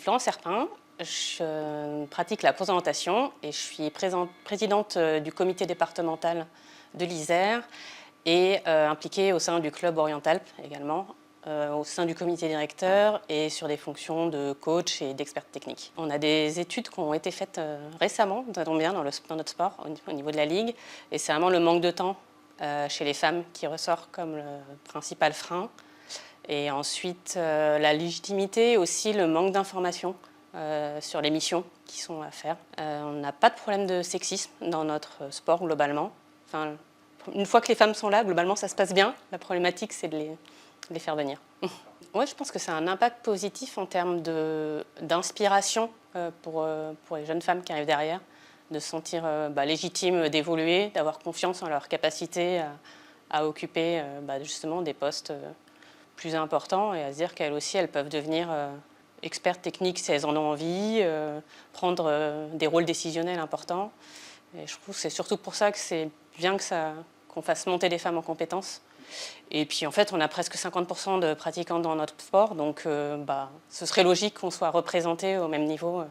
Florence Serpin, je pratique la course d'orientation et je suis présidente du comité départemental de l'Isère et impliquée au sein du club Orient-Alpes également, au sein du comité directeur et sur des fonctions de coach et d'expert technique. On a des études qui ont été faites récemment, ça tombe bien, dans notre sport, au niveau de la Ligue, et c'est vraiment le manque de temps chez les femmes qui ressort comme le principal frein. Et ensuite, la légitimité, aussi le manque d'informations sur les missions qui sont à faire. On n'a pas de problème de sexisme dans notre sport globalement. Enfin, une fois que les femmes sont là, globalement ça se passe bien. La problématique, c'est de les faire venir. Ouais, je pense que c'est un impact positif en termes d'inspiration pour les jeunes femmes qui arrivent derrière, de se sentir légitimes d'évoluer, d'avoir confiance en leur capacité à occuper justement des postes plus importants et à se dire qu'elles aussi, elles peuvent devenir expertes techniques si elles en ont envie, prendre des rôles décisionnels importants. Et je trouve que c'est surtout pour ça que c'est bien qu'on fasse monter les femmes en compétences. Et puis en fait, on a presque 50% de pratiquantes dans notre sport, donc ce serait logique qu'on soit représenté au même niveau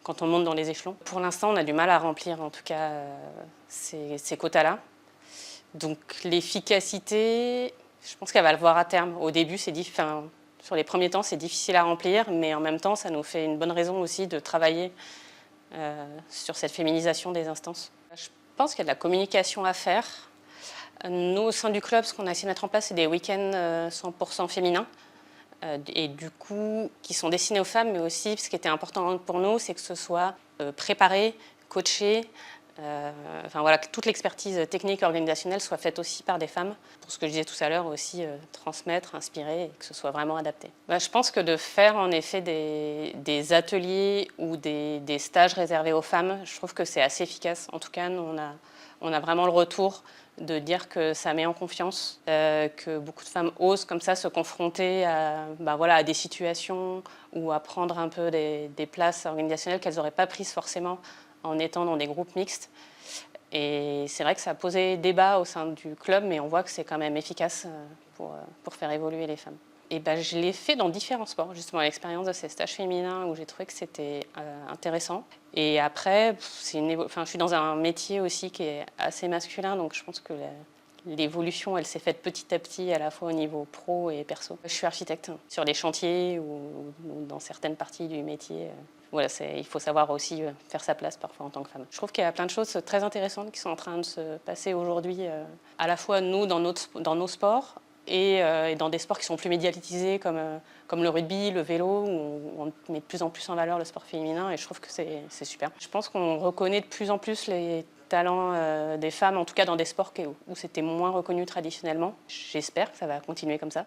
quand on monte dans les échelons. Pour l'instant, on a du mal à remplir en tout cas ces quotas-là. Donc l'efficacité, je pense qu'elle va le voir à terme. Au début, sur les premiers temps, c'est difficile à remplir, mais en même temps, ça nous fait une bonne raison aussi de travailler sur cette féminisation des instances. Je pense qu'il y a de la communication à faire. Nous, au sein du club, ce qu'on a essayé de mettre en place, c'est des week-ends 100% féminins, et du coup, qui sont destinés aux femmes, mais aussi, ce qui était important pour nous, c'est que ce soit préparé, coaché, que toute l'expertise technique organisationnelle soit faite aussi par des femmes. Pour ce que je disais tout à l'heure, aussi transmettre, inspirer, et que ce soit vraiment adapté. Je pense que de faire en effet des ateliers ou des stages réservés aux femmes, je trouve que c'est assez efficace. En tout cas, nous, on a vraiment le retour de dire que ça met en confiance, que beaucoup de femmes osent comme ça se confronter à des situations ou à prendre un peu des places organisationnelles qu'elles n'auraient pas prises forcément en étant dans des groupes mixtes. Et c'est vrai que ça a posé débat au sein du club, mais on voit que c'est quand même efficace pour faire évoluer les femmes. Et je l'ai fait dans différents sports, justement, l'expérience de ces stages féminins où j'ai trouvé que c'était intéressant. Et après, je suis dans un métier aussi qui est assez masculin, donc je pense que l'évolution, elle s'est faite petit à petit, à la fois au niveau pro et perso. Je suis architecte sur les chantiers ou dans certaines parties du métier. Voilà, il faut savoir aussi faire sa place parfois en tant que femme. Je trouve qu'il y a plein de choses très intéressantes qui sont en train de se passer aujourd'hui, à la fois nous dans nos sports et dans des sports qui sont plus médiatisés comme le rugby, le vélo, où on met de plus en plus en valeur le sport féminin, et je trouve que c'est super. Je pense qu'on reconnaît de plus en plus les talents des femmes, en tout cas dans des sports où c'était moins reconnu traditionnellement. J'espère que ça va continuer comme ça.